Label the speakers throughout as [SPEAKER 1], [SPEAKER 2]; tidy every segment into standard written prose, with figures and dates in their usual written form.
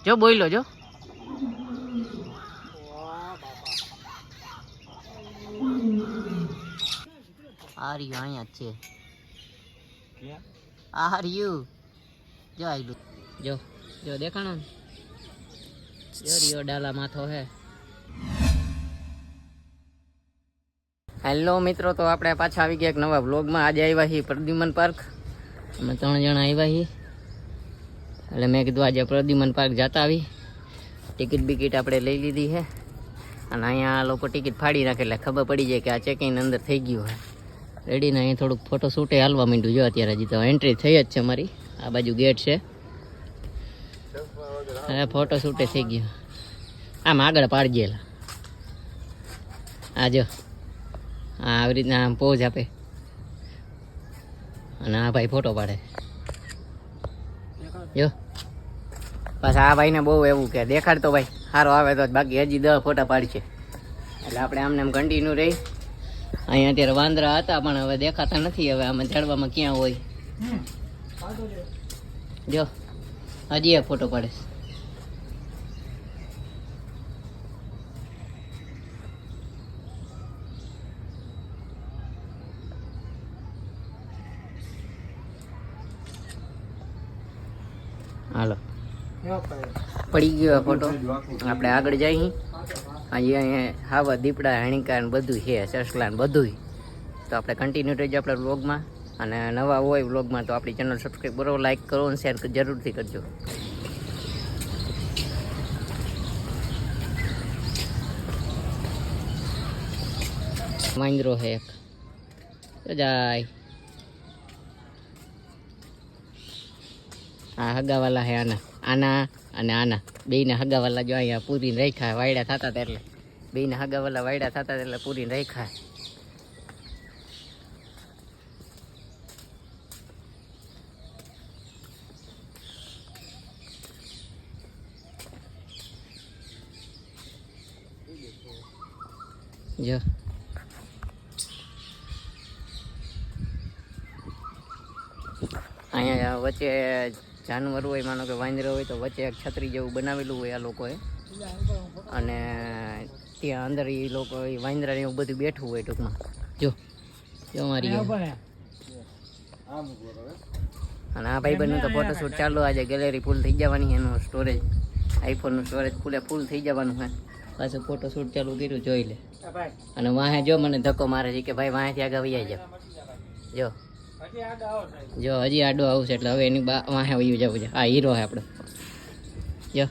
[SPEAKER 1] જો બોલો જો આર્યુ અહીંયા જ છે આર્યુ જો આયલું જો જો દેખાણો જો રિયો ડાલા માથો હે. હેલો મિત્રો, તો આપણે પાછા આવી ગયા એક નવા વ્લોગમાં. આજે આવ્યા છીએ પ્રદ્યુમન પાર્ક. અમે 3 જણા આવ્યા છીએ એટલે મેં કીધું આજે પ્રદ્યુમન પાર્ક જતા આવી. ટિકિટ બિકિટ આપણે લઈ લીધી છે અને અહીંયા લોકો ટિકિટ ફાડી નાખે એટલે ખબર પડી જાય કે આ ચેકિંગ અંદર થઈ ગયું છે રેડી ને. અહીંયા થોડુંક ફોટો શૂટે હાલવા માંડ્યું. જો અત્યારે હજી તો એન્ટ્રી થઈ જ છે અમારી. આ બાજુ ગેટ છે. હવે ફોટો શૂટે થઈ ગયું. આમ આગળ પાડજેલા આ જો આવી રીતના આમ પોઝ આપે અને આ ભાઈ ફોટો પાડે. જો પાછા આ ભાઈને બહુ એવું કે દેખાડતો ભાઈ સારો આવે તો બાકી હજી 10 ફોટા પાડશે. એટલે આપણે આમને આમ કન્ટિન્યુ રહી. અહીંયા અત્યારે વાંદરા હતા પણ હવે દેખાતા નથી. હવે આમાં ઝાડવામાં ક્યાં હોય. જો હજી એક ફોટો પાડે. હાલો પડી ગયો ફોટો. આપણે આગળ જઈએ. અહીંયા હાવા દીપડા હણીકા ને બધું છે, સસલા ને બધું. તો આપણે કન્ટિન્યુ રહીએ આપણા વ્લોગમાં. અને નવા હોય વ્લોગમાં તો આપણી ચેનલ સબસ્ક્રાઈબ કરો, લાઈક કરો અને શેર જરૂરથી કરજો. વાંદરો છે એક જાય. આ હગાવાલા હે આના આના અને આના બેયને હગાવાલા. જો અહીંયા પૂરીને રાખ્યા વાયડા થતા હતા એટલે બેયને હગાવાલા વાયડા થતા હતા એટલે પૂરીને રાખ્યા. જો અહીંયા વચ્ચે જાનવર હોય, માનો કે વાંદરો હોય તો વચ્ચે એક છત્રી જેવું બનાવેલું હોય આ લોકોએ. અને ત્યાં અંદર એ લોકો વાંદરાને એવું બધું બેઠું હોય ટૂંકમાં. જો જો મારી અને આ ભાઈબંધનું તો ફોટોશૂટ ચાલુ. આજે ગેલેરી ફૂલ થઈ જવાની. એનું સ્ટોરેજ આઈફોનનું સ્ટોરેજ ફૂલ થઈ જવાનું છે. પાછું ફોટોશૂટ ચાલુ કર્યું જોઈ લે. અને વાહે જો મને ધક્કો મારે છે કે ભાઈ વાહેથી આગળ વહી જાવ. જો જો હજી આડો આવશે એટલે હવે એની વાહે વયું જવું છે. આ હીરો છે આપણો. જો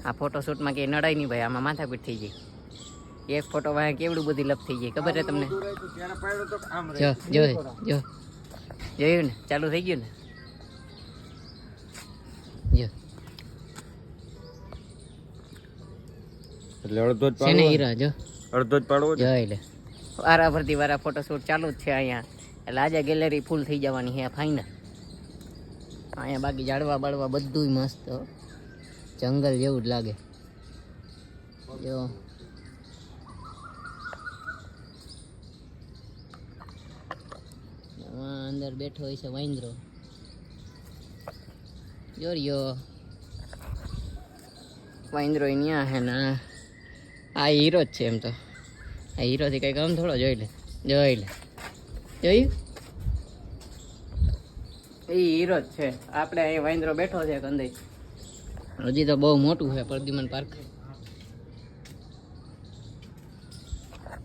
[SPEAKER 1] આ ફોટોશૂટમાં કંઈ નડાય નહીં ભાઈ. આમાં માથાપીટ થઈ જાય. એક ફોટો વાહે કેવડું બધી લપ થઈ જાય ખબર છે તમને? જો જો જો જોયું ને, ચાલુ થઈ ગયું ને. જો
[SPEAKER 2] એટલે અડધો જ
[SPEAKER 1] છે ને હીરા. જો
[SPEAKER 2] અડધો જ પાડવો
[SPEAKER 1] જો એટલે વારા ફરતી વારા ફોટોશૂટ ચાલુ જ છે અહીંયા. એટલે આજે ગેલેરી ફૂલ થઈ જવાની છે ફાઇનલ. અહીંયા બાકી ઝાડવા બાળવા બધું મસ્ત જંગલ જેવું જ લાગે. જો અંદર બેઠો હોય છે વાંદરો. જો રહ્યો વાંદરો અહીંયા હે ને. આ હીરો જ છે એમ તો. આ હીરોથી કંઈક આમ થોડો જોઈ લે. જોઈ લે જોયું એ હીરો જ છે. આપણે અહીં વાંદરો બેઠો છે કંદઈ. હજી તો બહુ મોટું છે પ્રદ્યુમન પાર્ક.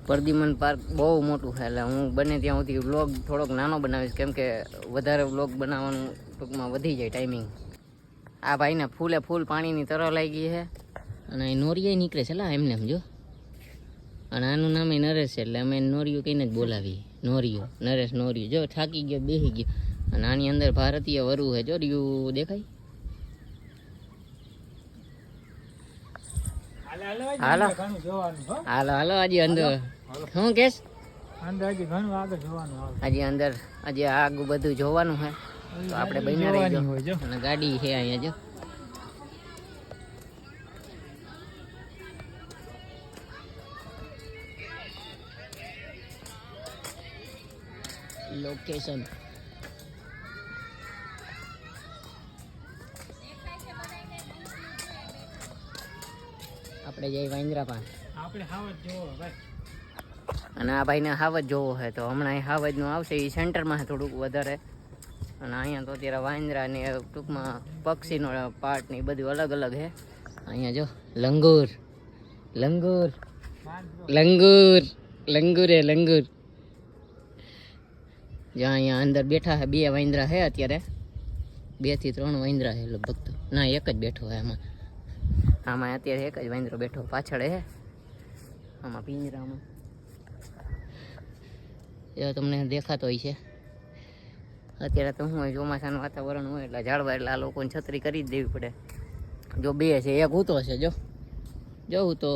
[SPEAKER 1] પ્રદ્યુમન પાર્ક બહુ મોટું છે. એટલે હું બને ત્યાં સુધી વ્લોગ થોડોક નાનો બનાવીશ, કેમ કે વધારે વ્લોગ બનાવવાનું ટૂંકમાં વધી જાય ટાઈમિંગ. આ ભાઈને ફૂલે ફૂલ પાણીની તરહ લાગી છે. અને અહીં નોરિયા નીકળે છે લા એમને એમ. જો અને આનું નામ નરેશ છે એટલે અમે નોરિયું કહીને જ બોલાવીએ. નોરિયો નરેશ નોરિયો. જો થાકી ગયો બેસી ગયો. અને આની અંદર ભારતીય વરુ છે. જો રહ્યું દેખાય. હાલો હાલો હાલો હજી અંદર શું કેસ? હજી અંદર હજી આગું બધું જોવાનું છે. તો આપણે બન્યા રહી. અને ગાડી છે અહીંયા. જો લોકેશન આપણે જઈ વાંદરા પાન
[SPEAKER 2] આપણે હાવજ જોવો ભાઈ.
[SPEAKER 1] અને આ ભાઈને હાવજ જોવો છે તો હમણાં અહીં હાવજનું આવશે એ સેન્ટરમાં છે થોડુંક વધારે. અને અહીંયા તો અત્યારે વાંદરા ને ટૂંકમાં પક્ષીનો પાર્ટ ને એ બધું અલગ અલગ છે. અહીંયા જો લંગૂર લંગૂર લંગૂર લંગૂર હે લંગૂર. જ્યાં અહીંયા અંદર બેઠા છે 2 વાંદરા છે અત્યારે, 2 થી 3 વાંદરા છે લગભગ તો. ના એક જ બેઠો છે આમાં. આમાં અત્યારે એક જ વાંદરો બેઠો પાછળ હે આમાં પિંજરામાં. એ તમને દેખાતો હોય છે. અત્યારે તો શું હોય ચોમાસાનું વાતાવરણ હોય એટલે ઝાડવા એટલે આ લોકોને છત્રી કરી જ દેવી પડે. જો 2 છે, એક હૂતો છે. જો જોઉં તો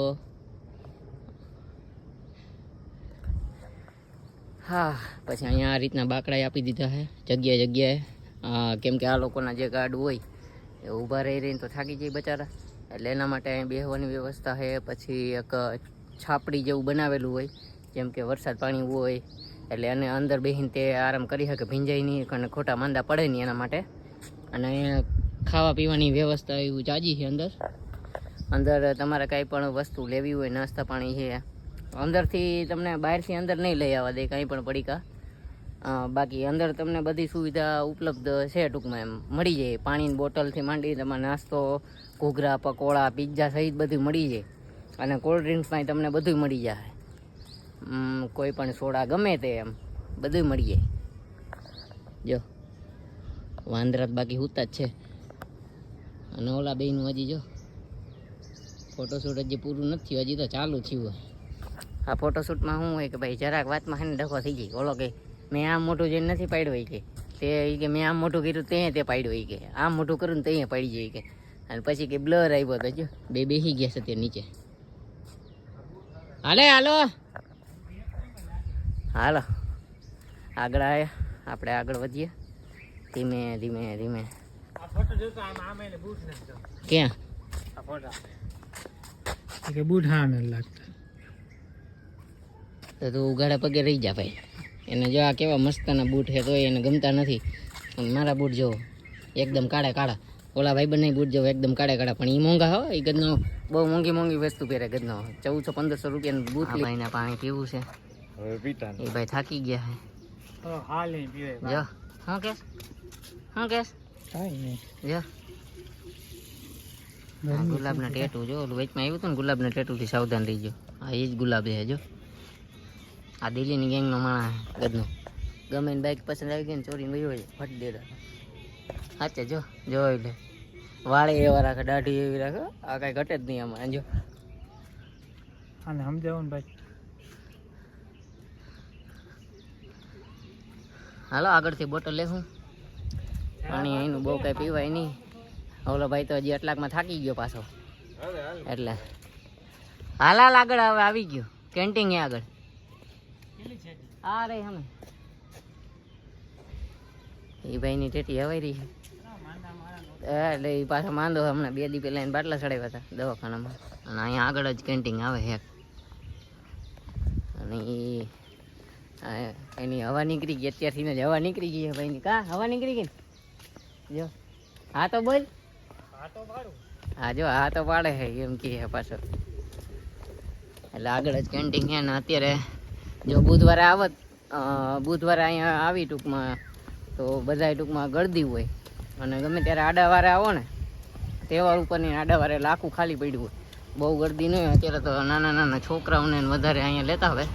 [SPEAKER 1] હા. પછી અહીંયા આ રીતના બાકડા આપી દીધા છે જગ્યાએ જગ્યાએ, કેમ કે આ લોકોના જે ગાર્ડ હોય એ ઊભા રહીને તો થાકી જાય બચારા, એટલે એના માટે અહીં બેસવાની વ્યવસ્થા છે. પછી એક છાપડી જેવું બનાવેલું હોય, જેમ કે વરસાદ પાણી હોય એટલે એને અંદર બેસીને તે આરામ કરી શકે, ભીંજાય નહીં અને ખોટા માંદા પડે નહીં એના માટે. અને અહીંયા ખાવા પીવાની વ્યવસ્થા એવું જાજી છે અંદર. અંદર તમારે કાંઈ પણ વસ્તુ લેવી હોય, નાસ્તા પાણી છે, અંદરથી તમને બહારથી અંદર નહીં લઈ આવવા દે કાંઈ પણ પડીકા. બાકી અંદર તમને બધી સુવિધા ઉપલબ્ધ છે, ટૂંકમાં એમ મળી જાય. પાણીની બોટલથી માંડી તમારે નાસ્તો, ઘૂઘરા, પકોડા, પિઝા સહિત બધું મળી જાય. અને કોલ્ડ ડ્રિંક્સમાં તમને બધું મળી જાય. કોઈ પણ સોડા ગમે તે એમ બધું મળી જાય. જો વાંદરા બાકી હુતા જ છે. અને ઓલા બેયનું હજી જો ફોટોશૂટ હજી પૂરું નથી થયું, હજી તો ચાલુ થયું. આ ફોટોશૂટમાં શું હોય કે ભાઈ જરાક વાતમાં છે ને ડખો થઈ જાય. ઓલો કે મેં આમ મોટું જોઈને નથી પાડ્યું હોય કે તે કે મેં આમ મોટું કર્યું તે પાડ્યું હોય કે આમ મોટું કર્યું ને તે પાડી જાય કે. અને પછી કે બ્લર આવ્યો તો જો બેસી ગયા છે તે નીચે. હાલે હાલો હાલો આગળ આવ્યા આપણે, આગળ વધીએ ધીમે ધીમે ધીમે.
[SPEAKER 2] આ ફોટો જોતો આમ એને બૂટ નથી તો.
[SPEAKER 1] ક્યાં
[SPEAKER 2] આ ફોટા કે બૂટ હા ન લાગતા
[SPEAKER 1] તો તું ઉઘાડા પગે રહી જા ભાઈ. એને જો આ કેવા મસ્તના બૂટ છે તો એને ગમતા નથી. મારા બૂટ જોવો એકદમ કાળા કાળા. ઓલા ભાઈ બંને બૂટ જોવો એકદમ કાળા કાળા, પણ એ મોંઘા હોય. એ ગદનો બહુ મોંઘી મોંઘી વસ્તુ પહેરે ગદનો. 1400-1500 રૂપિયાનું બૂટ. ભાઈને પાણી પીવું છે એ ભાઈ થાકી ગયા છે.
[SPEAKER 2] હાલ નહીં પીવે
[SPEAKER 1] જો શું કેસ શું કેસ
[SPEAKER 2] કાઈ નહીં.
[SPEAKER 1] જો ગુલાબના ટેટુ જો ઓલું વચમાં આવ્યું હતું ને ગુલાબના ટેટુથી સાવધાન રહીજો. આ એ જ ગુલાબ છે. જો આ દિલ્હીની ગેંગનો માણસ ગદનો. ગમે ને બાઇક પસંદ આવી ગઈ ને ચોરીને વયો જાય ફટ દેતા. સાચે જો જોઈ લે. વાળે એવા રાખે, દાઢી એવી રાખે, આ કાંઈ ઘટે જ નહીં આમાં. જો
[SPEAKER 2] આને સમજાવું ને ભાઈ.
[SPEAKER 1] હાલો આગળથી બોટલ લેશું. પાણી અહીંનું બહુ કાંઈ પીવાય નહીં. ઓલો ભાઈ તો હજી અટલાકમાં થાકી ગયો પાછો, એટલે હાલ હાલ આગળ હવે આવી ગયો. કેન્ટીન એ આગળ આ રહી અમે એ ભાઈની ટેટી હવાઈ રહી છે. એટલે એ પાછો માંદો હમણાં 2 દી પહેલા એને બાટલા ચડાવ્યા હતા દવાખાનામાં. અને અહીંયા આગળ જ કેન્ટીન આવે છે. અને એની હવા નીકળી ગઈ અત્યારથી જ. હવા નીકળી ગઈ છે ભાઈની. કા હવા નીકળી ગઈ ને જો. હા તો બોલ. હા જો હા તો પાડે છે એમ કે પાછો. એટલે આગળ જ કેન્ટીન છે. ને અત્યારે જો બુધવારે આવત, બુધવારે અહીંયા આવી ટૂંકમાં તો બધા ટૂંકમાં ગળદી હોય. અને ગમે ત્યારે આડાવારે આવો ને તહેવાર ઉપરની આડાવારે લાખું ખાલી પડ્યું હોય. બહુ ગળદી નહીં હોય. અત્યારે તો નાના નાના છોકરાઓને વધારે અહીંયા લેતા હોય.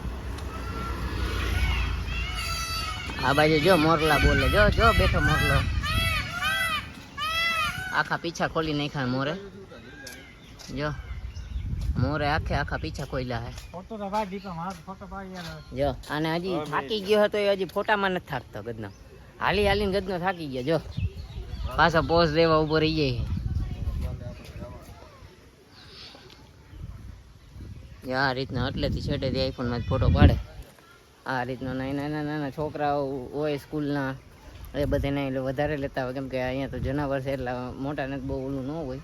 [SPEAKER 1] આ બાજુ જો મોરલા બોલે. જો જો બેઠો મોરલો. આખા પીછા ખોલી નાખ્યા મોરે. જો મોરે આખા પીછા ખોલ્યા હે.
[SPEAKER 2] ફોટો તો પાડી દીધો, મારો ફોટો પાડી આલો.
[SPEAKER 1] જો આને હજી થાકી ગયો હતો એ હજી ફોટામાં નથી થાકતો ગદનો. હાલી હાલીને ગદનો થાકી ગયો. જો પાછો પોઝ દેવા ઉભો રહી જાય. આ રીતના એટલેથી છેટેથી આઈફોનમાં ફોટો પાડે. આ રીતના નાના નાના છોકરાઓ હોય સ્કૂલના એ બધાને એટલે વધારે લેતા હોય. કેમ કે અહીંયા તો જનાવર છે એટલે મોટાને બહુ ઓલું ન હોય.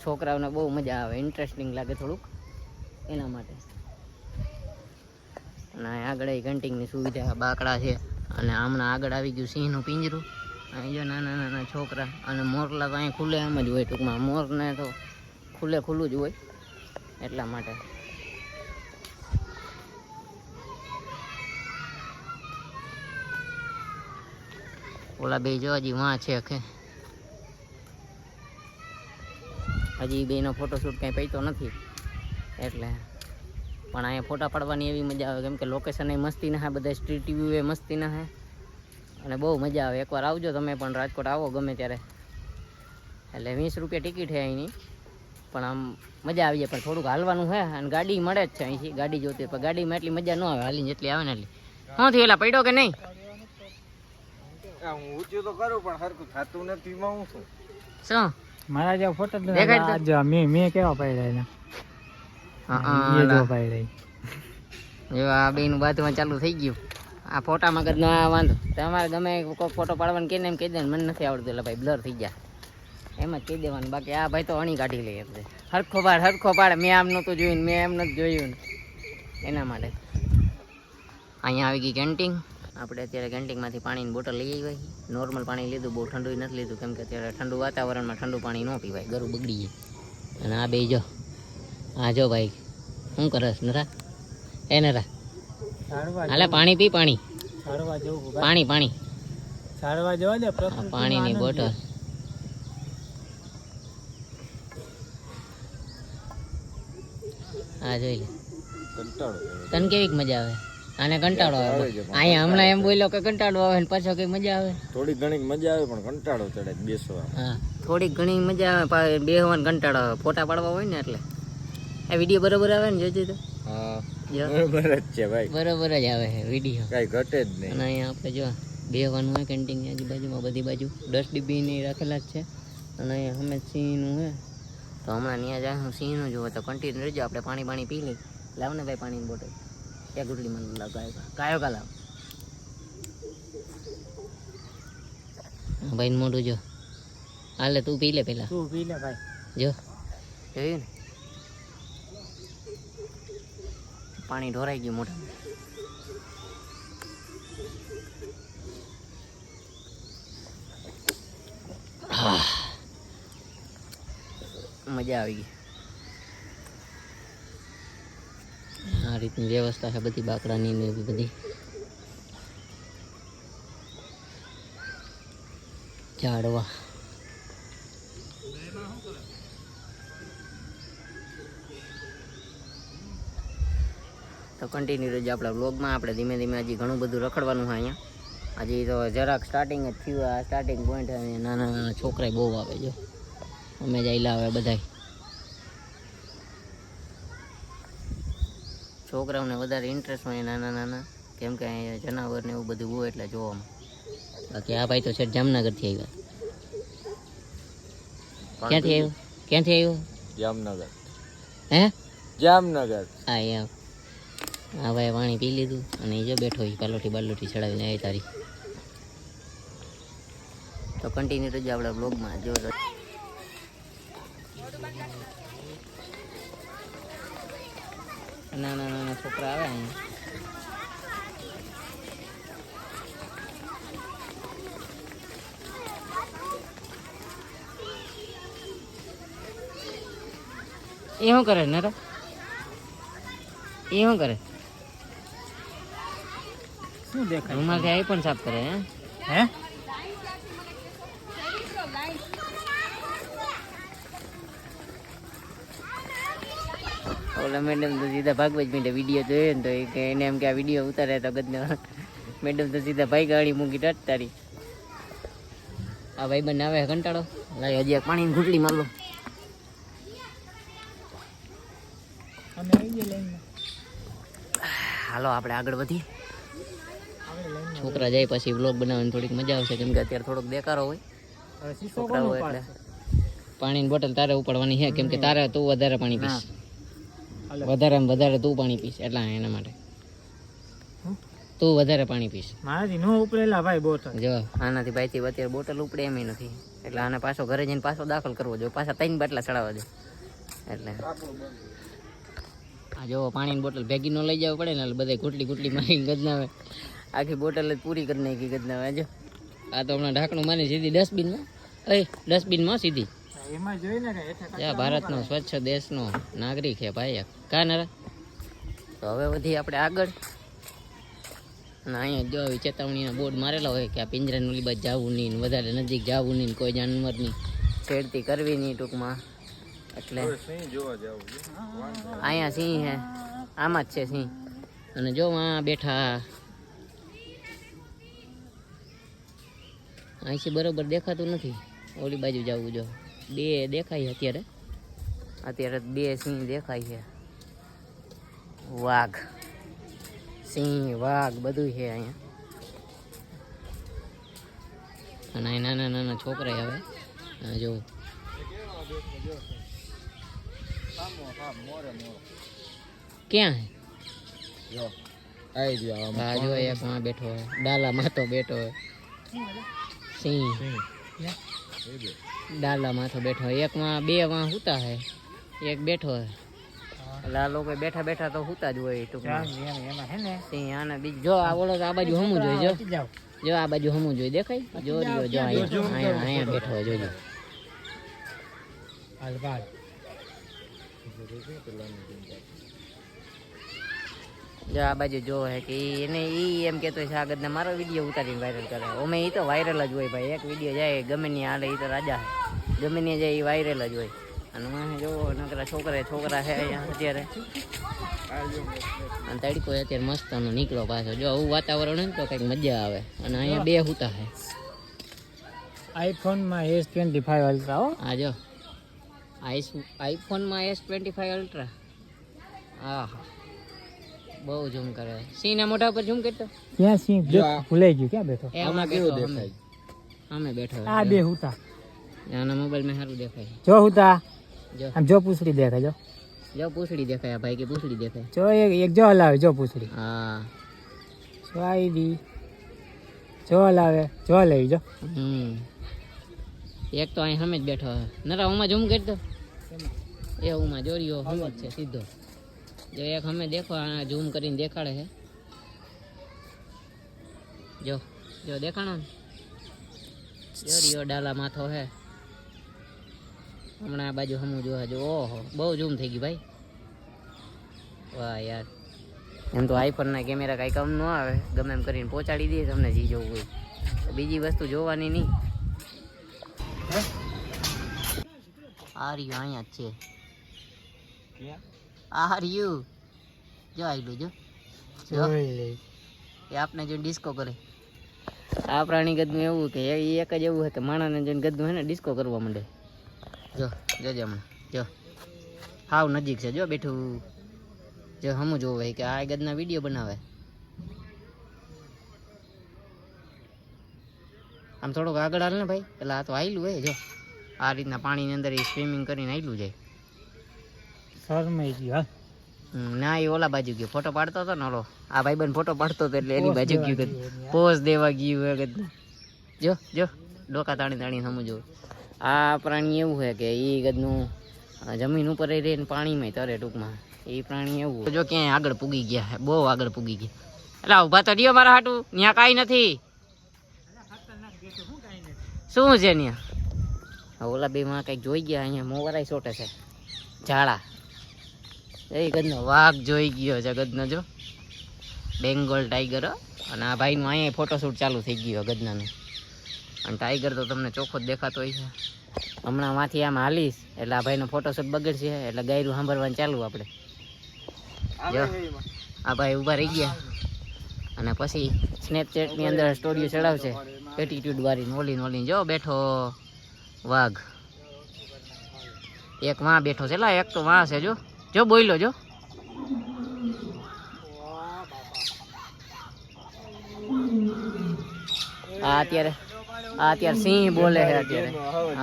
[SPEAKER 1] છોકરાઓને બહુ મજા આવે, ઇન્ટરેસ્ટિંગ લાગે થોડુંક એના માટે. અને આગળ એ ઘંટીની સુવિધા બાકડા છે. અને હમણાં આગળ આવી ગયું સિંહનું પિંજરું. અહીં જો નાના નાના છોકરા. અને મોરલા તો અહીં ખુલ્લે એમ જ હોય ટૂંકમાં. મોરને તો ખુલ્લે ખુલ્લું જ હોય એટલા માટે. ઓલા બે જો હજી વાં છે કે હજી બેનો ફોટોશૂટ કંઈ પૈતો નથી એટલે. પણ અહીંયા ફોટા પાડવાની એવી મજા આવે કેમ કે લોકેશન એ મસ્તી ના હે, બધા સ્ટ્રીટ વ્યૂ એ મસ્તી ના હે અને બહુ મજા આવે. એકવાર આવજો તમે પણ રાજકોટ આવો ગમે ત્યારે. એટલે 20 રૂપિયા ટિકિટ છે અહીંની, પણ આમ મજા આવી જાય. પણ થોડુંક હાલવાનું છે અને ગાડી મળે જ છે અહીંથી, ગાડી જોતી. પણ ગાડીમાં એટલી મજા ન આવે, હાલીને જેટલી આવે ને એટલી. શું થયું એલા, પડ્યો કે નહીં?
[SPEAKER 3] હું ઊંચું તો કરું પણ હરખું થતું નથી. માં હું છું
[SPEAKER 1] શું
[SPEAKER 2] મારા જેવો ફોટો
[SPEAKER 1] દેખાય તો?
[SPEAKER 2] મેં કેવા પાડ્યા એના.
[SPEAKER 1] હા
[SPEAKER 2] એ જો પાડ્યા.
[SPEAKER 1] જો આ બેનું બાથમાં ચાલુ થઈ ગયું. આ ફોટા મગજ નો આ વાંધો. તમારે ગમે કોઈ ફોટો પાડવાનું કે એમ કહી દે, મને નથી આવડતું એટલે ભાઈ બ્લર થઈ જાય એમ જ કહી દેવાનું. બાકી આ ભાઈ તો અણી કાઢી લે એટલે હરખો પાડે. મેં આમ નહોતું જોયું, મેં એમ નથી જોયું એના માટે. અહીંયા આવી ગઈ કેન્ટીન. આપણે અત્યારે કેન્ટીનમાંથી પાણીની બોટલ લઈ આવી. નોર્મલ પાણી લીધું, બહુ ઠંડુ નથી લીધું કેમ કે અત્યારે ઠંડુ વાતાવરણમાં ઠંડુ પાણી ન પીવાય, ગરું બગડી જાય. અને આ બે જો, હા જો ભાઈ શું કરસ નરા? એ નરા હાલે પાણી પી, પાણી પાણી
[SPEAKER 2] સારવા જવા દે.
[SPEAKER 1] પાણીની બોટલ. હા જોઈ લે. તને કેવી મજા આવે? આને કંટાળો આવે. અહીંયા હમણાં એમ બોલ્યો કે કંટાળો આવે ને પાછો કઈ મજા આવે.
[SPEAKER 3] થોડી ઘણી મજા આવે પણ કંટાળો ચડે બેસવા.
[SPEAKER 1] હા થોડીક ઘણી મજા આવે, બેહવાનો કંટાળો આવે. ફોટા પાડવા હોય ને એટલે. આ વિડીયો બરોબર આવે ને જોજે તો?
[SPEAKER 3] હા બરોબર જ છે ભાઈ,
[SPEAKER 1] બરોબર જ આવે છે વિડીયો,
[SPEAKER 3] કઈ ઘટે જ નહીં.
[SPEAKER 1] અને અહીંયા આપણે જો બેહવાનું હોય કેન્ટીનની આજુબાજુમાં બધી બાજુ ડસ્ટબિન રાખેલા જ છે. અને અહીંયા અમે સિંહનું હે તો હમણાં ત્યાં જાય હું સિંહનું જોવો તો કન્ટિન્યુ રહેજો. આપણે પાણી પી લઈ. લાવ ને ભાઈ પાણીની બોટલ. એક ગુટલી મને લાવ. કાયો કા લાવ ભાઈ મોઢું જો. હાલે તું પી લે પેલા.
[SPEAKER 2] તું પી લે ભાઈ.
[SPEAKER 1] જો જોયું ને પાણી ઢોરાઈ ગયું મોઢા. મજા આવી ગઈ. આ રીતની વ્યવસ્થા છે બધી બાકડાની ને એવી બધી. ઝાડવા તો કન્ટિન્યુ રહેજો આપણા વ્લોગમાં. આપણે ધીમે ધીમે હજી ઘણું બધું રખડવાનું છે અહીંયા. હજી તો જરાક સ્ટાર્ટિંગ જ થયું. આ સ્ટાર્ટિંગ પોઈન્ટ નાના નાના છોકરા બહુ આવે જો. અમે જઈલા આવે બધાય છોકરાઓને વધારે ઇન્ટરેસ્ટ હોય નાના નાના, કેમ કે અહીંયા જનાવર ને એવું બધું હોય એટલે જોવામાં. બાકી આ ભાઈ તો છે જામનગરથી આવ્યા. ક્યાંથી આવ્યો?
[SPEAKER 3] જામનગર.
[SPEAKER 1] હે
[SPEAKER 3] જામનગર.
[SPEAKER 1] હા એમ. હા ભાઈ પાણી પી લીધું અને એ જો બેઠો એ પાલોઠી બાલોઠી ચડાવીને આવી તારી. તો કન્ટિન્યુ રહેજો આપણા બ્લોગમાં. જો નાના નાના છોકરા આવે અહીંયા. એ શું કરે નરા? એ શું કરે?
[SPEAKER 2] શું દેખાય?
[SPEAKER 1] રૂમાલથી આવી પણ સાફ કરે હે? ઓલા મેડમ તો સીધા ભાગવા જ મીઠે. વિડીયો જોયો ને તો એ કે એને એમ કે આ વિડીયો ઉતારે તો ગદના. મેડમ તો સીધા ભાઈ ગાડી મૂકી ટચ તારી. આ ભાઈ બંને આવે કંટાળો. લાય હજી એક પાણીની ઘૂંટડી માર લો. હાલો આપણે આગળ વધીએ. છોકરા જાય પછી વ્લોગ બનાવવાની થોડીક મજા આવશે કેમ કે અત્યારે થોડોક દેખારો હોય છોકરાઓ એટલે. પાણીની બોટલ તારે ઉપાડવાની છે કેમ કે તારે તું વધારે પાણી પીશ. વધારે તું પાણી પીશ એટલા એના માટે. તું વધારે પાણી પીશ.
[SPEAKER 2] મારાથી નો ઉપડેલા ભાઈ બોટલ.
[SPEAKER 1] જો આનાથી ભાઈથી અત્યારે બોટલ ઉપડે એમ નથી એટલે આને પાછો ઘરે જઈને પાછો દાખલ કરવો જોઈએ. પાછા 3 બાટલા ચડાવવા દે એટલે. આ જો પાણીની બોટલ ભેગી ન લઈ જવું પડે ને એટલે બધા ઘૂંટલી મારીને ગદનાવે. આખી બોટલ જ પૂરી કરી નાખી ગદનાવે. જો આ તો હમણાં ઢાંકણું મારી સીધી ડસ્ટબિનમાં. ડસ્ટબિનમાં સીધી
[SPEAKER 2] એમાં જોઈ ને કે હેઠે
[SPEAKER 1] જ્યાં ભારતનો સ્વચ્છ દેશનો નાગરિક છે ભાઈ કા નરા. તો હવે વધી આપણે આગળ. અને અહીંયા જો ચેતવણીના બોર્ડ મારેલા હોય કે આ પિંજરાની ઓલી બાજુ જવું નહીં, વધારે નજીક જવું નહીં, કોઈ જાનવરની છેડતી કરવી નહીં ટૂંકમાં. એટલે અહીંયા સિંહ હે, આમાં જ છે સિંહ. અને જો આ બેઠા અહીંથી બરોબર દેખાતું નથી, ઓલી બાજુ જવું જો. બે દેખાય અત્યારે બે સિંહ દેખાય છે. વાઘ, સિંહ, વાઘ બધું છે અહીંયા. અને અહીં નાના નાના છોકરા આવે જો. ક્યાં હે હા જો એક માં બેઠો હોય, ડાલા માથો બેઠો હોય સિંહ. ડાલા માથો બેઠો હોય, એકમાં બે માં હુતા હે, એક બેઠો હે. એટલે આ લોકો બેઠા બેઠા તો હુતા જ હોય ટૂંકમાં. સિંહ આને બીજું જો આ ઓલો આ બાજુ હમું જોઈ જો આ બાજુ હમું જોઈ દેખાય જો રહ્યો જો અહીંયા બેઠો હોય જોજો. જો આ બાજુ જો હે કે એને ઈ એમ કેતો છે આગળ મારો વિડીયો ઉતારીને વાયરલ કરે. અમે ઈ તો વાયરલ જ હોય ભાઈ, એક વિડીયો જાય ગમે ત્યાં હાલે, ઈ તો રાજા હે, ગમે ત્યાં જાય ઈ વાયરલ જ હોય. અને મને જો નકરા છોકરા છે અહીંયા અત્યારે. અને તડકો અત્યારે મસ્તનો નીકળો પાછો. જો આવું વાતાવરણ હોય ને તો કંઈક મજા આવે. અને અહીંયા બે હુતા છે.
[SPEAKER 2] આઈફોનમાં S25 અલ્ટ્રા હો.
[SPEAKER 1] હા જો આઈફોનમાં S25 અલ્ટ્રા. હા બહુ ઝૂમ કરે. સિંહ ના મોઢા ઉપર ઝૂમ કરતો
[SPEAKER 2] ક્યાં સિંહ ભૂલાઈ ગયું, ક્યાં બેઠો?
[SPEAKER 1] એમાં કેવું દેખાય? અમે બેઠો
[SPEAKER 2] આ બે હુતા.
[SPEAKER 1] આના મોબાઈલ માં સારું દેખાય.
[SPEAKER 2] જો હુતા
[SPEAKER 1] જો
[SPEAKER 2] આમ જો પૂછડી દેખાય.
[SPEAKER 1] જો પૂછડી દેખાય ભાઈ કે પૂછડી દેખાય.
[SPEAKER 2] જો એક જો હલાવે જો પૂછડી.
[SPEAKER 1] હા
[SPEAKER 2] જો આવી જો હલાવે જો લઈ જો.
[SPEAKER 1] એક તો અહીં સામે જ બેઠો હે. નરા ઉમાં ઝૂમ કરી દો. એ ઉમાં જોરિયો હમ જ છે સીધો. જો એક અમે દેખો આ ઝૂમ કરીને દેખાડે છે. જો જો દેખાણો ને જોરિયો ડાલા માથો હે. હમણાં આ બાજુ હમું જોવા જો. ઓહો બહુ ઝૂમ થઈ ગયું ભાઈ. વાહ યાર. એમ તો આઈફોનના કેમેરા કાંઈ કમ ન આવે, ગમે એમ કરીને પહોંચાડી દઈએ તમને જે જોવું હોય. બીજી વસ્તુ જોવાની નહીં. આ રહ્યું અહીંયા જ છે. આ રહ્યું જો આવેલું જો એ આપને જો ડિસ્કો કરે. આ પ્રાણી ગદનું એવું કે એ એક જ એવું છે કે માણસને જોઈને ગદનું હે ને ડિસ્કો કરવા માંડે. જો જોજે હમણાં જો હાવ નજીક છે જો બેઠું. જો હમું જોવે કે આ ગદના વિડીયો બનાવે. આમ થોડોક આગળ હાલ ને ભાઈ, એટલે આ તો આયલું હોય. જો આ રીતના પાણીની અંદર એ સ્વિમિંગ કરીને આયલું જાય.
[SPEAKER 2] શરમાઈ ગયું.
[SPEAKER 1] ના એ ઓલા બાજુ ગયો, ફોટો પાડતો હતો ને ઓલો આ ભાઈબંધ ફોટો પાડતો હતો એટલે એની બાજુ ગયું. પોઝ દેવા ગયું ગદનું. જો જો ડોકા તાણી તાણી સમજો. આ પ્રાણી એવું છે કે એ ગદનું જમીન ઉપર રહીને પાણીમાં તરે ટૂંકમાં. એ પ્રાણી એવું જો ક્યાંય આગળ પૂગી ગયા છે, બહુ આગળ પૂગી ગયા. એટલે ઊભા તો રહ્યો મારા હાટું, ત્યાં કાંઈ નથી. શું છે ત્યાં? ઓલા બે માં કંઈક જોઈ ગયા. અહીંયા મોવરાઈ સોટે છે ઝાડા. એ ગદનો વાઘ જોઈ ગયો છે ગદનો જો, બેંગોલ ટાઈગર. અને આ ભાઈનું અહીંયા ફોટોશૂટ ચાલુ થઈ ગયો ગદનાનું. અને ટાઈગર તો તમને ચોખ્ખો જ દેખાતો હોય છે. હમણાં માંથી આમ હાલીશ એટલે આ ભાઈનો ફોટોશૂટ બગડશે, એટલે ગાયરું સાંભળવાનું ચાલુ આપણે. જો આ ભાઈ ઊભા રહી ગયા અને પછી સ્નેપચેટની અંદર સ્ટોરીઓ ચડાવશે એટીટ્યુડ વાળી ઓલી જો બેઠો વાઘ. એક વાં બેઠો છે, એક તો વાં છે જો જો બોલ્યો જો. અત્યારે સિંહ બોલે છે.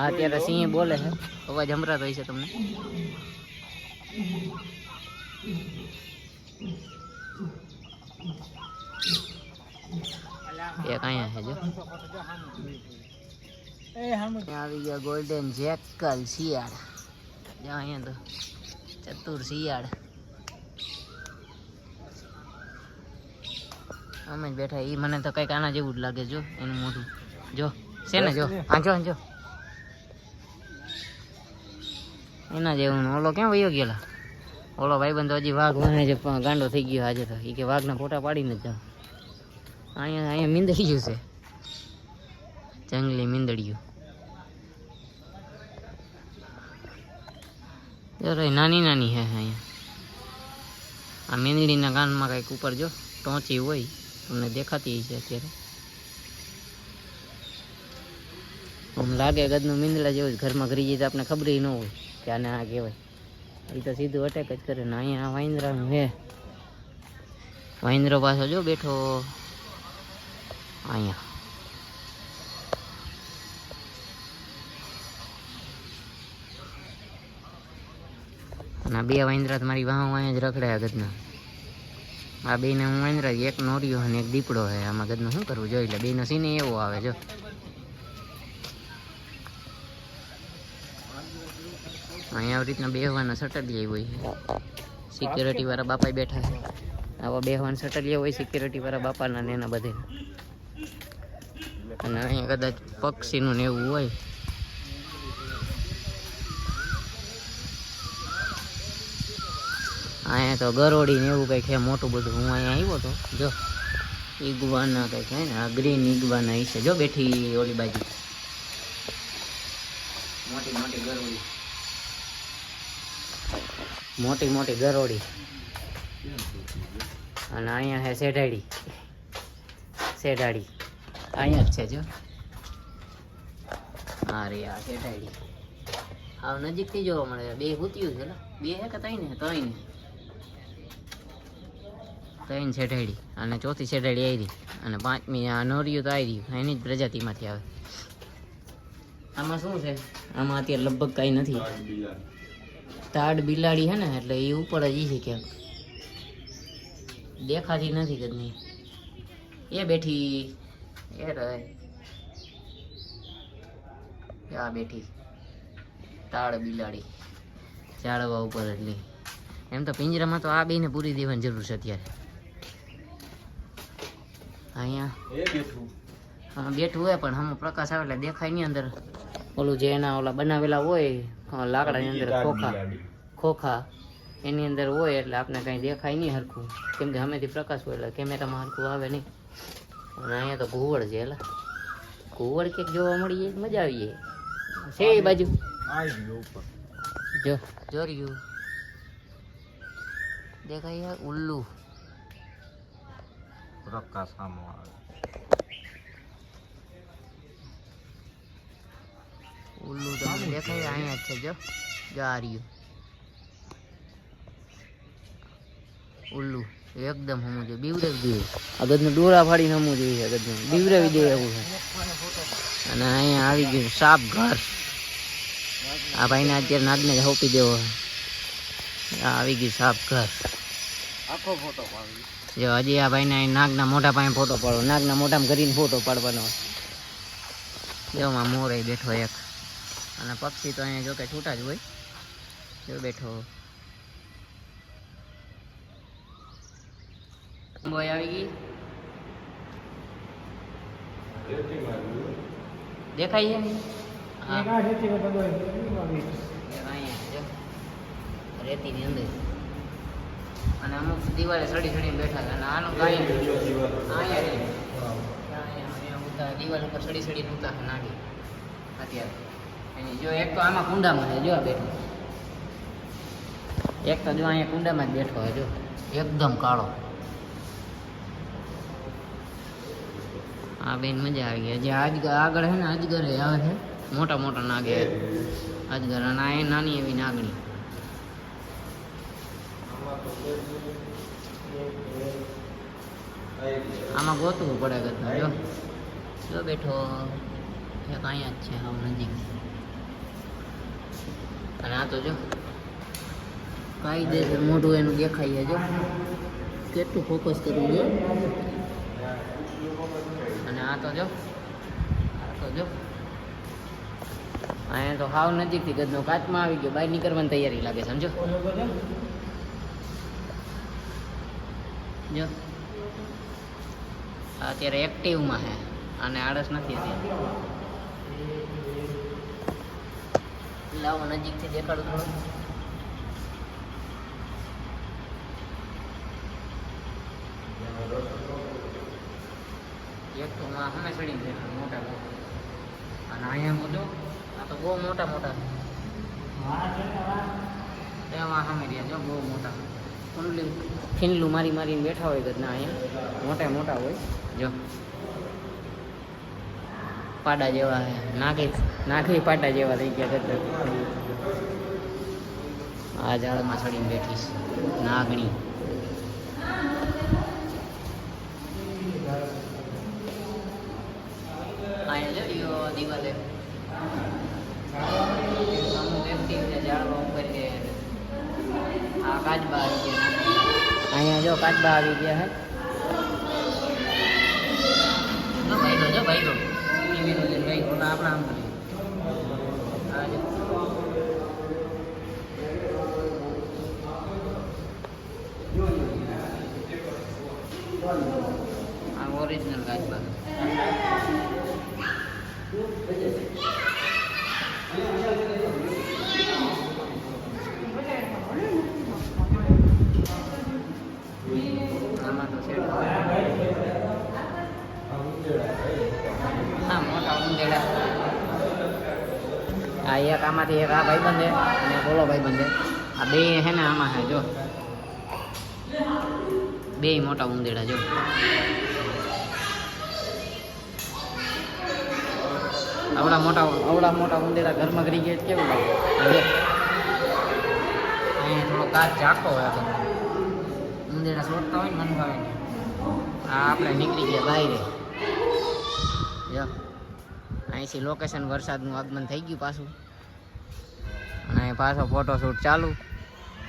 [SPEAKER 1] અત્યારે સિંહ બોલે છે. અવાજ સંભળાતો હોય છે તમને. એક અહીંયા છે જો. આવી ગયા ગોલ્ડન જેકલ શિયાળ. જો અહીંયા તો ચતુર શિયાળ. અમે જ બેઠા. એ મને તો કંઈક આના જેવું જ લાગે જો એનું મોઢું જો છે ને. જો આંજો આંજો એના જેવું ઓલો ક્યાં વયો ગયેલા ઓલો ભાઈબંધ તો હજી વાઘ વાહે છે ગાંડો થઈ ગયો આજે તો એ કે વાઘના ફોટા પાડીને જ જાઓ અહીંયા મીંદડી ગયું છે જંગલી મીંદડીયું જરા નાની નાની હે અહીંયા આ મીંદડીના કાનમાં કંઈક ઉપર જો ટોંચી હોય તમને દેખાતી છે અત્યારે આમ લાગે ગદનું મીંદડા જેવું જ ઘરમાં ઘરી જાય તો આપણે ખબર ન હોય કે આને આ કહેવાય એ તો સીધું અટેક જ કરે ને અહીંયા વાંદરાનું હે વાંદરો પાછો જો બેઠો અહીંયા અને આ બે વાંદરા તો મારી વાહ અહીંયા જ રખડ્યા ગદના આ બેને હું વાંદરા એક નોરિયો અને એક દીપડો છે આમાં ગદનું શું કરવું જોઈ લે બેનો સીને એવો આવે જો અહીંયા આવી રીતના બેહવાના સટલિયા હોય સિક્યોરિટી વાળા બાપા બેઠા છે આવા બેહવાના સટલિયા હોય સિક્યોરિટી વાળા બાપાના ને એના બધે અને અહીંયા કદાચ પક્ષીનું ને એવું હોય અહીંયા તો ગરોડી ને એવું કંઈક છે મોટું બધું હું અહીંયા આવ્યો તો જો ઈગવાના કંઈક હે ને આ ગ્રીન ઈગવાના છે જો બેઠી ઓલી બાજુ મોટી મોટી ગરોડી મોટી મોટી ગરોડી અને અહીંયા છે શેઢાડી અહીંયા જ છે જો હા રે આ શેઢાડી આવ નજીકથી જોવા મળે બે હુતિયું છે બે હે કે ત્રણ શેઢાડી અને ચોથી શેઢાડી આવી અને પાંચમી આ નોરિયું તો આવી રહ્યું એની જ પ્રજાતિમાંથી આવે આમાં શું છે આમાં અત્યારે લગભગ કાંઈ નથી તાડ બિલાડી હે ને એટલે એ ઉપર જ છે ક્યાંક દેખાતી નથી કદની એ બેઠી એ રહે આ બેઠી તાડ બિલાડી ઝાડવા ઉપર એટલે એમ તો પિંજરામાં તો આ બેને પૂરી દેવાની જરૂર છે અત્યારે અહીંયા હા બેઠું હોય પણ આમાં પ્રકાશ આવે એટલે દેખાય નહીં અંદર ઓલું જે એના ઓલા બનાવેલા હોય લાકડાની અંદર ખોખા એની અંદર હોય એટલે આપણે કાંઈ દેખાય નહીં હરખું કેમ કે સામેથી પ્રકાશ હોય એટલે કેમેરામાં હરખું આવે નહીં અને અહીંયા તો ઘુવડ છે એટલે ઘુવડ ક્યાંક જોવા મળી જાય મજા આવી જાય છે એ બાજુ જો જોર્યું દેખાય ઉલ્લુ
[SPEAKER 3] પ્રકાશ સામો આવે
[SPEAKER 1] ઉલ્લુ તમને દેખાય અહીંયા જ છે જો આ રહ્યું ઉલ્લુ એકદમ હમું જોઈએ બીવરાવી દઈએ આ ગદનું ડોળા ફાડીને હમું જોઈએ ગદનું બીવરાવી દે એવું છે અને અહીંયા આવી ગયું સાપ ઘર આ ભાઈને અત્યારે નાગને હોપી દેવો આ આવી ગયું સાપ ઘર
[SPEAKER 3] આખો ફોટો પાડી
[SPEAKER 1] જો હજી આ ભાઈને નાગના મોઢા પાસે ફોટો પાડો નાગના મોઢામાં કરીને ફોટો પાડવાનો જો માં મોર બેઠો એક અને પક્ષી તો અહીંયા જો કે છૂટા જ હોય જો બેઠો બોય આવી ગઈ દેખાય છે રેતીની અંદર અને અમુક દિવાળે સડી સડીને બેઠા હતા અને આનું કાંઈ અહીંયા દિવાલ ઉપર સડી સડીને ઉતા નાખી અત્યારે એની જો એક તો આમાં કુંડામાં છે જો બેઠો એક તો જો અહીંયા કુંડામાં જ બેઠો હોય જો એકદમ કાળો હા બેન મજા આવી ગઈ જે આગળ છે ને અજગર આવે છે મોટા મોટા નાગે અજગર અને આ નાની એવી નાગણી આમાં ગોતવું પડે ગતનું જો જો બેઠો એક અહીંયા જ છે હાવ નજીક અને આ તો જો કાયદેસર મોઢું એનું દેખાય છે જો કેટલું ફોકસ કરવું જો અને આ તો જો અહીંયા તો હાવ નજીકથી ગદનો કાચમાં આવી ગયો બહાર નીકળવાની તૈયારી લાગે સમજો જો અત્યારે એક્ટિવમાં છે અને આળસ નથી અત્યારે લાવો નજીકથી દેખાડું થોડું. એક તો માં સામે ચડી ગયા મોટા લોકો, અને અહીંયા મોટો આ તો બહુ મોટા મોટા એમાં સામે રહ્યા જો બહુ મોટા ખીંડલું મારી મારીને બેઠા હોય ગદના. અહીંયા મોટા મોટા હોય જો પાડા જેવા છે, નાખી પાડા જેવા થઈ ગયા ગદર. આ ઝાડમાં ચડીને બેઠીશ નાગણી. અહીંયા જો દિવાલે અમુક વ્યક્તિ ઝાડવા ઉપર કે આ કાચબા આવી ગયા. અહીંયા જો કાચબા આવી ગયા હે જો ભાઈ ગો ટીવીનો જે ભાઈ ગો આપણા આમ કરી આ જો આ ઓરિજિનલ કાચબા. આમાં તો છે હા મોટા ઉંદેડા. આ એક આમાંથી એક આ ભાઈ બંધે અને બોલો ભાઈ બંધે. આ બે છે ને આમાં છે જો બે મોટા ઉંદેડા જો. આવડા મોટા ઉંદેડા ઘરમાં કરી ગયા કેવું લાગે. અહીંયા થોડો કાચ ઝાંખો હોય તો ઉંદેડા સોટતા હોય ને મન ભાવે ને. આ આપણે નીકળી ગયા બહાર જો. અહીંથી લોકેશન વરસાદનું આગમન થઈ ગયું પાછું, અને અહીં પાછો ફોટોશૂટ ચાલુ.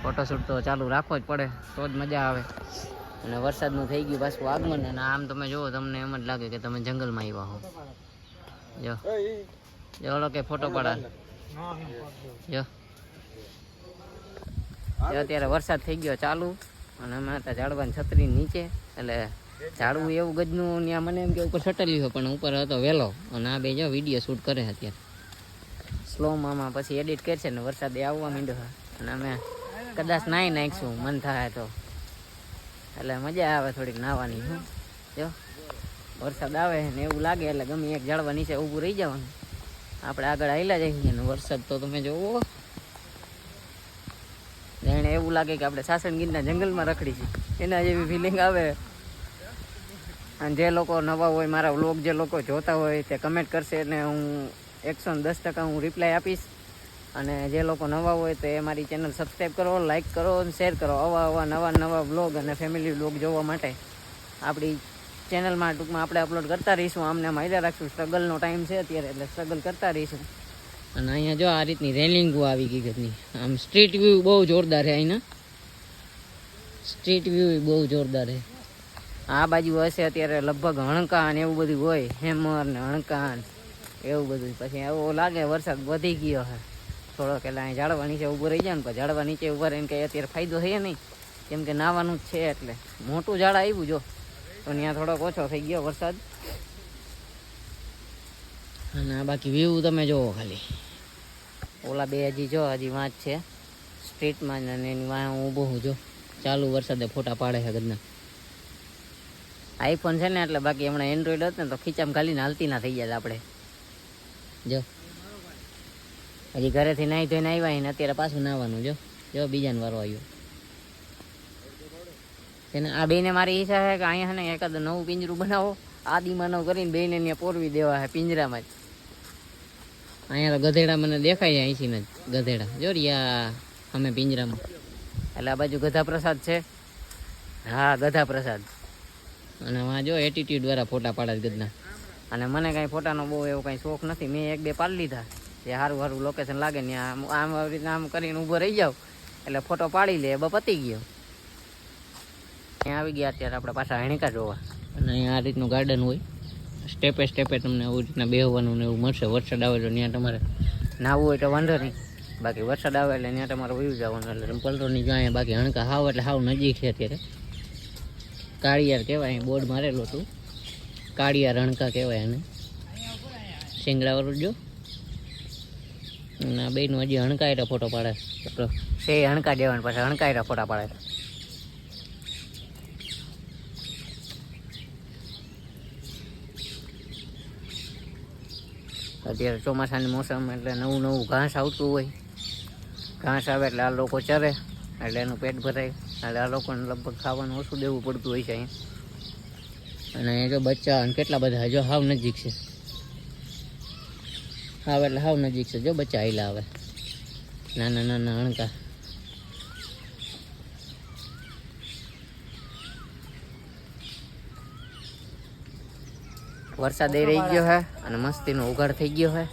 [SPEAKER 1] ફોટોશૂટ તો ચાલુ રાખવો જ પડે તો જ મજા આવે. અને વરસાદનું થઈ ગયું પાછું આગમન. અને આમ તમે જુઓ તમને એમ જ લાગે કે તમે જંગલમાં આવ્યા હો. જો જો કે ફોટો પાડા જો. અત્યારે વરસાદ થઈ ગયો ચાલુ, અને અમે હતા ઝાડવાની છત્રી નીચે. એટલે ઝાડવું એવું ગજનું ત્યાં મને એમ કે ઉપર સટલ્યું હોય પણ ઉપર હતો વહેલો. અને આ બે જો વિડીયો શૂટ કરે અત્યારે સ્લોમાં, પછી એડિટ કરશે ને વરસાદ આવવા માંડ્યો. અને અમે કદાચ નાહી નાખીશું મન થાય તો, એટલે મજા આવે થોડીક નાહવાની. શું જો વરસાદ આવે ને એવું લાગે એટલે ગમે એક ઝાડવા નીચે ઊભું રહી જવાનું. આપણે આગળ હાલ્યા જઈએ ને વરસાદ તો તમે જોવો જાણે એવું લાગે કે આપણે સાસણગીરના જંગલમાં રખડી છીએ, એના જેવી ફિલિંગ આવે. અને જે લોકો નવા હોય, મારા વ્લોગ જે લોકો જોતા હોય તે કમેન્ટ કરશે અને હું 110% હું રિપ્લાય આપીશ. અને જે લોકો નવા હોય તો એ મારી ચેનલ સબસ્ક્રાઈબ કરો, લાઇક કરો અને શેર કરો. આવા નવા વ્લોગ અને ફેમિલી વ્લોગ જોવા માટે આપણી ચેનલમાં ટૂંકમાં આપણે અપલોડ કરતા રહીશું. આમને માયદા રાખશું. સ્ટ્રગલનો ટાઈમ છે અત્યારે એટલે સ્ટ્રગલ કરતા રહીશું. અને અહીંયા જો આ રીતની રેલિંગો આવી ગઈ ઘરની. આમ સ્ટ્રીટ વ્યૂ બહુ જોરદાર છે. અહીંના સ્ટ્રીટ વ્યૂ બહુ જોરદાર છે. આ બાજુ હશે અત્યારે લગભગ હણકા ને એવું બધું હોય, હેમર ને હણકા એવું બધું. પછી એવું લાગે વરસાદ વધી ગયો છે થોડોક. એટલે અહીં ઝાડવા નીચે ઊભું રહી જાય ને પછી ઝાડવા નીચે ઊભા રહીને કંઈ અત્યારે ફાયદો થયો નહીં, કેમ કે નાવાનું જ છે. એટલે મોટું ઝાડ આવ્યું જો તો ત્યાં થોડોક ઓછો થઈ ગયો વરસાદ. અને આ બાકી વ્યૂ તમે જુઓ ખાલી. ઓલા બે હજી જો હજી વાંચ છે સ્ટ્રીટમાં, અને એની વાં હું ઊભો હું જો ચાલુ વરસાદે ફોટા પાડે છે ગદના. આઈફોન છે ને એટલે, બાકી હમણાં એન્ડ્રોઈડ હતું ને તો ખીચામાં ખાલીને હાલતી ના થઈ જાય આપણે. જો હજી ઘરેથી નાહી ધોઈને આવ્યા ને અત્યારે પાછું નાહવાનું. જો બીજાનો વારો આવ્યો. એને આ બેને મારી ઈચ્છા છે કે અહીંયા છે ને એકાદ નવું પિંજરું બનાવો, આદિમાનવ કરીને બેને ત્યાં પોરવી દેવા છે પિંજરામાં જ. અહીંયા તો ગધેડા મને દેખાય અહીંથી ને ગધેડા જો રિયા અમે પિંજરામાં. એટલે આ બાજુ ગધા પ્રસાદ છે. હા ગધા પ્રસાદ. અને વાં જો એટીટ્યુડ વાળા ફોટા પાડે ગધના. અને મને કાંઈ ફોટાનો બહુ એવો કાંઈ શોખ નથી. મેં એક બે પાડી લીધા જે સારું લોકેશન લાગે ને આમ રીતના આમ કરીને ઊભો રહી જાવ એટલે ફોટો પાડી લે બસ પતી ગયો. અહીંયા આવી ગયા અત્યારે આપણે પાછા હણીકા જોવા. અને અહીંયા આ રીતનું ગાર્ડન હોય, સ્ટેપે સ્ટેપે તમને આવી રીતના બેહવાનું ને એવું મળશે. વરસાદ આવે તો ત્યાં તમારે નાહવું હોય તો વાંધો નહીં, બાકી વરસાદ આવે એટલે ત્યાં તમારે વયું જવાનું. એટલે પલટોની જો અહીંયા બાકી હણકા હાવ એટલે હાવ નજીક છે અત્યારે. કાળિયાર કહેવાય, અહીં બોર્ડ મારેલું હતું કાળિયાર હણકા કહેવાય. અને શિંગડાવાળું જો ના બેયનું હજી હણકાયેલા ફોટો પાડે તો સે હણકા દેવાનું પાછા હણકાયેલા ફોટા પાડે. અત્યારે ચોમાસાની મોસમ એટલે નવું નવું ઘાસ આવતું હોય. ઘાસ આવે એટલે આ લોકો ચરે એટલે એનું પેટ ભરાય એટલે આ લોકોને લગભગ ખાવાનું ઓછું દેવું પડતું હોય છે અહીંયા. અને જો બચ્ચા અને કેટલા બધા જો હાવ નજીક છે. હાવ એટલે હાવ નજીક છે. જો બચ્ચા આયલા આવે નાના નાના હણકા. વરસાદ એ રહી ગયો છે અને મસ્તીનો ઉઘાડ થઈ ગયો છે.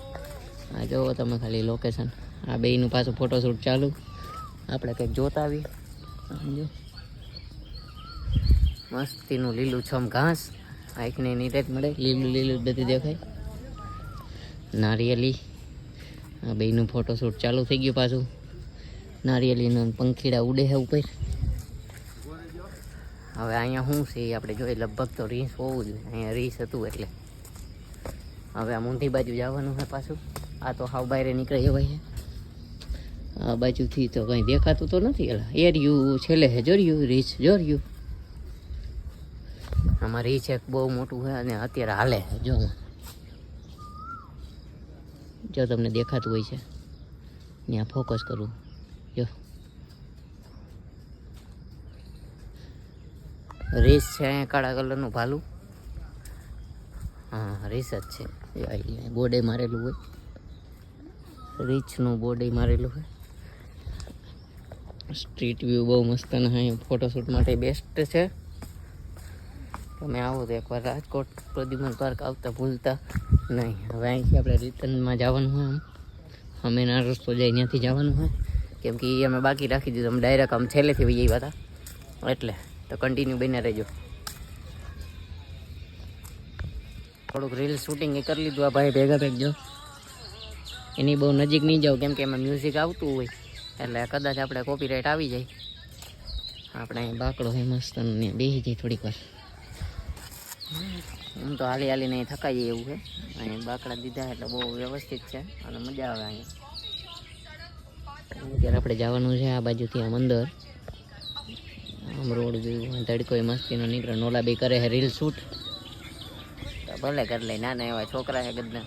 [SPEAKER 1] આ જોવો તમે ખાલી લોકેશન. આ બેયનું પાછું ફોટોશૂટ ચાલુ. આપણે કંઈક જોતા આવી. સમજો મસ્તીનું લીલું છમ ઘાસ. આ એકને નીરે જ મળે લીલું લીલું બધી દેખાય. નારિયેલી. આ બેયનું ફોટોશૂટ ચાલુ થઈ ગયું પાછું. નારિયેલીનું પંખીડા ઉડે છે ઉપર. હવે અહીંયા શું છે એ આપણે જોઈએ. લગભગ તો રીસ હોવું જોઈએ. અહીંયા રીસ હતું એટલે. હવે આ મૂંધી બાજુ જવાનું છે પાછું. આ તો હાવ બહાર નીકળે એવાય છે. આ બાજુથી તો કંઈ દેખાતું તો નથી. એલા એરિયું છેલ્લે છે જોર્યું રીસ જોર્યું. આમાં રીચ એક બહુ મોટું છે અને અત્યારે હાલે છે. જો તમને દેખાતું હોય છે ત્યાં ફોકસ કરું. જો રીસ છે અહીંયા કાળા કલરનું ભાલું. હા રીસ જ છે. બોર્ડે મારેલું હોય. રીચનું બોર્ડે મારેલું હોય. સ્ટ્રીટ વ્યૂ બહુ મસ્ત અને ફોટોશૂટ માટે બેસ્ટ છે. તમે આવો તો એકવાર રાજકોટ પ્રદ્યુમન પાર્ક આવતા ભૂલતા નહીં. હવે અહીંથી આપણે રિટર્નમાં જવાનું હોય. અમે ના રસ્તો જાય ત્યાંથી જવાનું હોય કેમ કે એ અમે બાકી રાખી દીધું. અમે ડાયરેક્ટ આમ છેલ્લેથી વહી આવ્યા હતા એટલે. તો કન્ટિન્યુ બને રહેજો. થોડુંક રીલ શૂટિંગ એ કરી લીધું આ ભાઈ ભેગા ભેગજો. એની બહુ નજીક નહીં જાવ કેમ કે એમાં મ્યુઝિક આવતું હોય એટલે કદાચ આપણે કોપીરાઇટ આવી જાય. આપણે અહીં બાકડો હોય મસ્ત ને બેસી જાય થોડીક વાર. હું તો હાલી હાલીને અહીં થકાઈ જાય એવું છે. અહીં બાકડા દીધા એટલે બહુ વ્યવસ્થિત છે અને મજા આવે અહીંયા. અત્યારે આપણે જવાનું છે આ બાજુથી આમ અંદર. આમ રોડ જોયું તડકો મસ્તીનો નીકળે. નોલા બી કરે છે રીલ શૂટ. તો ભલે કરી લે. નાના એવા છોકરા છે ગદના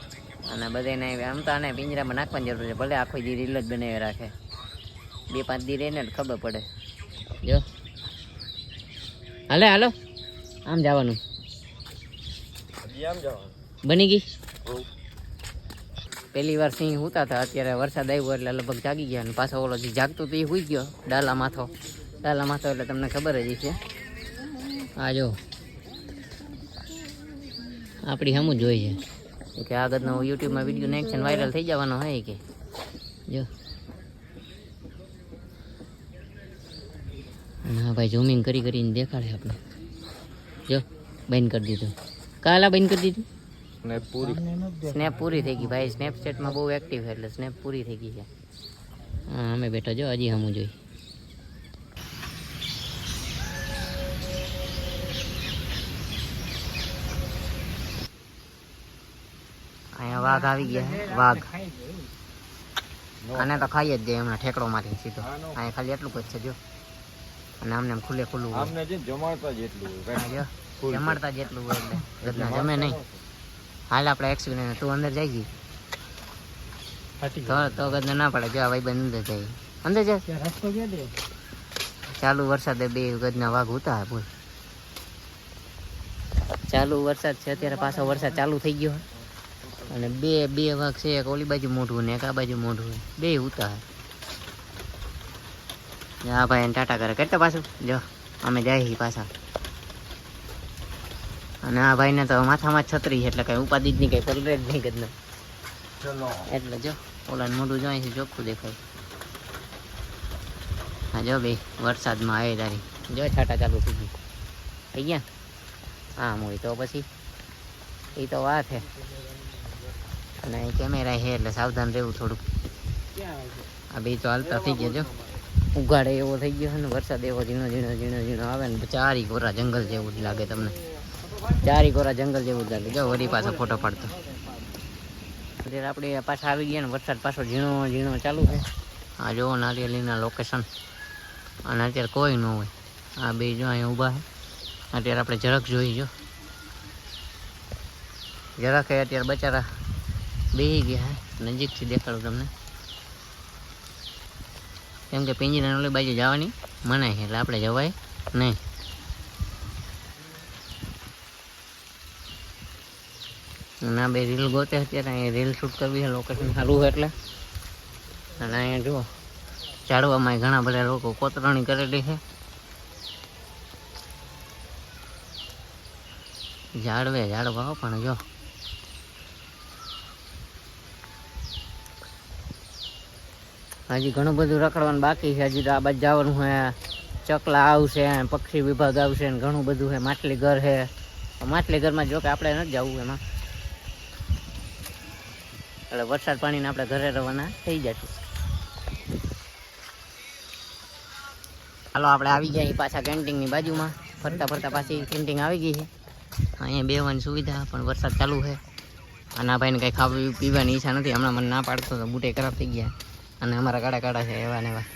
[SPEAKER 1] અને બધાને આમ તો આને પિંજરામાં નાખવાની જરૂર છે. ભલે આખો દી રીલ જ બનાવી રાખે. 2-5 દી રહીને ખબર પડે. જો હાલે હાલો આમ જવાનું બની ગઈ. પહેલી વાર સિંહ હુતા હતા. અત્યારે વરસાદ આવ્યો એટલે લગભગ જાગી ગયા. અને પાછો ઓલો જે જાગતું તો એ હુઈ ગયો. ડાલા માથો એટલે તમને ખબર જ છે. આ જો આપણી સામું જોઈ છે કે આગળનો યુટ્યુબમાં વિડીયો નેક્શન વાયરલ થઈ જવાનો હોય કે જો. હા ભાઈ ઝૂમિંગ કરી કરીને દેખાડે આપણે. જો બંધ કરી દીધું. કાલા બંધ કરી દીધું. સ્નેપ પૂરી થઈ ગઈ ભાઈ. સ્નેપચેટમાં બહુ એક્ટિવ છે એટલે સ્નેપ પૂરી થઈ ગઈ છે. હા અમે બેઠા જો હજી હમું જોઈ. અહીંયા વાઘ આવી ગયા. વાઘ આને તો ખાઈ જ જાય હમણાં ઠેકડોમાંથી સીધો. અહીંયા ખાલી એટલું જ છે જો. અને આમને ખુલ્લે ખુલ્લું જમાડતા જેટલું હોય એટલે જમે નહીં. હાલ આપણે એક્સપિરિયન્સ તું અંદર જાય ગઈ તો ગદને ના પડે. જો આ ભાઈ બંધ અંદર જાય. અંદર જાય ચાલુ વરસાદે 2 ગજના વાઘ ઉતા હે બોલ. ચાલુ વરસાદ છે અત્યારે. પાછો વરસાદ ચાલુ થઈ ગયો અને બે વાઘ છે. એક ઓલી બાજુ મોઢું ને એક આ બાજુ મોઢું. 2 ઉતા હે. હા ભાઈ એને ટાટા કરે કેટલા પાછું. જો અમે જાય પાછા. અને આ ભાઈને તો માથામાં છત્રી એટલે કઈ ઉપાધિ જ નહીં. કઈ પલરે જ નહીં ગદને એટલે જો ઓલાને મોઢું જો અહીંથી ચોખ્ખું દેખાય. હા જો બે વરસાદમાં આવે તારી જો છાટા ચાલુ થઈ ગઈ. થઈ ગયા હા મોય તો પછી એ તો વાત છે. અને કેમેરા છે એટલે સાવધાન રહેવું થોડુંક. આ બે તો હાલતા થઈ ગયા. જો ઉઘાડે એવો થઈ ગયો ને વરસાદ એવો ઝીણો ઝીણો આવે ને ચારી કોરા જંગલ જેવું જ લાગે તમને. ચારી કોરા જંગલ જેવું જ લાગે. જો વળી પાછો ફોટો પાડતો અત્યારે આપણે પાછા આવી ગયા ને વરસાદ પાછો ઝીણો ઝીણો ચાલુ છે. આ જુઓ નારિયેલીના લોકેશન, અને અત્યારે કોઈ ન હોય. આ બે જો અહીંયા ઊભા છે. અત્યારે આપણે જરાક જોઈ જો, જરાક અત્યારે બચારા બેસી ગયા છે. નજીકથી દેખાડું તમને, કેમ કે પિંજરાની ઓલી બાજુ જવાની મનાય છે, એટલે આપણે જવાય નહીં. ના બે રીલ ગોતે અત્યારે અહીંયા રીલ શૂટ કરવી છે, લોકેશન સારું છે એટલે. અને અહીંયા જુઓ ઝાડવામાં ઘણા બધા લોકો કોતરણી કરેલી છે. ઝાડવા પણ જો હજી ઘણું બધું રખડવાનું બાકી છે. હજી તો આ બાજુ જવાનું છે, ચકલા આવશે, પક્ષી વિભાગ આવશે ને ઘણું બધું છે. માછલી ઘર છે, માછલી ઘરમાં જો કે આપણે નથી જવું એમાં, એટલે વરસાદ પાણીને આપણે ઘરે રવાના થઈ જશું. હાલો આપણે આવી જાય પાછા કેન્ટીનની બાજુમાં, ફરતા ફરતા પાછી કેન્ટીન આવી ગઈ છે. અહીંયા બેવાની સુવિધા, પણ વરસાદ ચાલુ છે. અને આ ભાઈને કંઈ ખાવા પીવાની ઈચ્છા નથી. હમણાં મને ના પાડતો તો બૂટે ખરાબ થઈ ગયા, અને અમારા કાળા છે એવા ને એવા.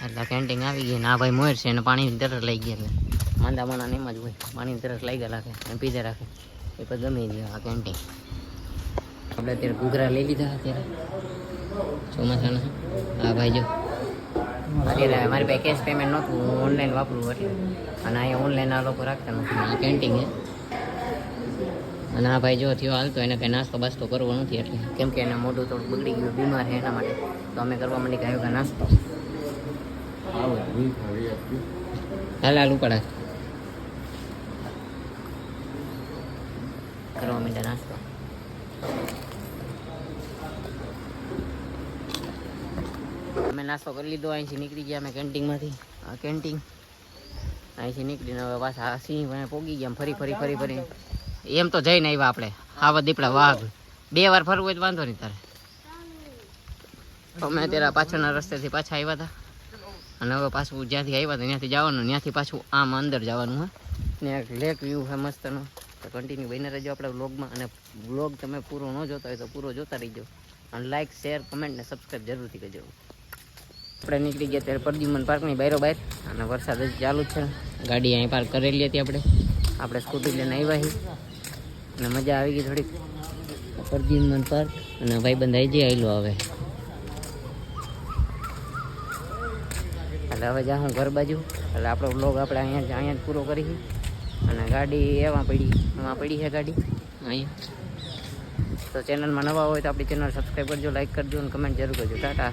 [SPEAKER 1] એટલે કેન્ટીન આવી ગઈ ને આ ભાઈ મોર છે અને પાણીની તરસ લઈ ગયા. એટલે માંદા માણા એમ જ હોય, પાણીની તરસ લઈ ગયા રાખે અને પીધે રાખે. એ પણ ગમે જ આ કેન્ટીન. આપણે અત્યારે ઘૂઘરા લઈ લીધા. અત્યારે ચોમાસાના આ ભાઈ જો અત્યારે મારી પાસે કેશ પેમેન્ટ નહોતું, હું ઓનલાઈન વાપરું એટલે. અને અહીંયા ઓનલાઈન આ લોકો રાખતા નથી. આ કેન્ટીન છે. અને આ ભાઈ જો થયો હાલતો, એને કંઈ નાસ્તો બાસ્તો કરવો નથી એટલે, કેમ કે એને મોઢું થોડું બગડી ગયું, બીમાર છે એના માટે. તો અમે કરવા માંડી કે આવ્યો કે નાસ્તો હાલ ઉપાડા કરવા માંડ્યા નાસ્તો. અમે નાસ્તો કરી લીધો. અહીંથી નીકળી ગયા અમે કેન્ટીનમાંથી. આ કેન્ટીન અહીંથી નીકળીને હવે પાછા સિંહ પોગી ગયા ફરી. એમ તો જઈને આવ્યા આપણે આવા દીપડા વાઘ 2 વાર ફરવું હોય તો વાંધો નહીં તારે. અમે અત્યારે પાછળના રસ્તેથી પાછા આવ્યા હતા, અને હવે પાછું જ્યાંથી આવ્યા હતા ત્યાંથી જવાનું, ત્યાંથી પાછું આમ અંદર જવાનું હોય ને. એક લેક વ્યૂ છે મસ્તનો. તો કન્ટિન્યુ બને રહેજો આપણે વ્લોગમાં, અને વ્લોગ તમે પૂરો ન જોતા હોય તો પૂરો જોતા રહીજો, અને લાઇક શેર કમેન્ટ ને સબસ્ક્રાઈબ જરૂરથી કરજો. આપણે નીકળી ગયા ત્યારે પ્રદ્યુમન પાર્કની બહાર, અને વરસાદ જ ચાલુ જ છે. ગાડી અહીં પાર્ક કરેલી હતી આપણે સ્કૂટી લઈને આવ્યા છીએ, અને મજા આવી ગઈ થોડીક. પ્રદ્યુમન પાર્ક અને ભાઈબંધ આવી જાય આવેલો હવે. એટલે હવે જાઉં ઘર બાજુ. એટલે આપણો વ્લોગ આપણે અહીંયા જ પૂરો કરી. અને ગાડી એમાં પડી છે ગાડી અહીંયા. તો ચેનલમાં નવા હોય તો આપણી ચેનલ સબસ્ક્રાઈબ કરજો, લાઈક કરજો અને કમેન્ટ જરૂર કરજો. ટાટા.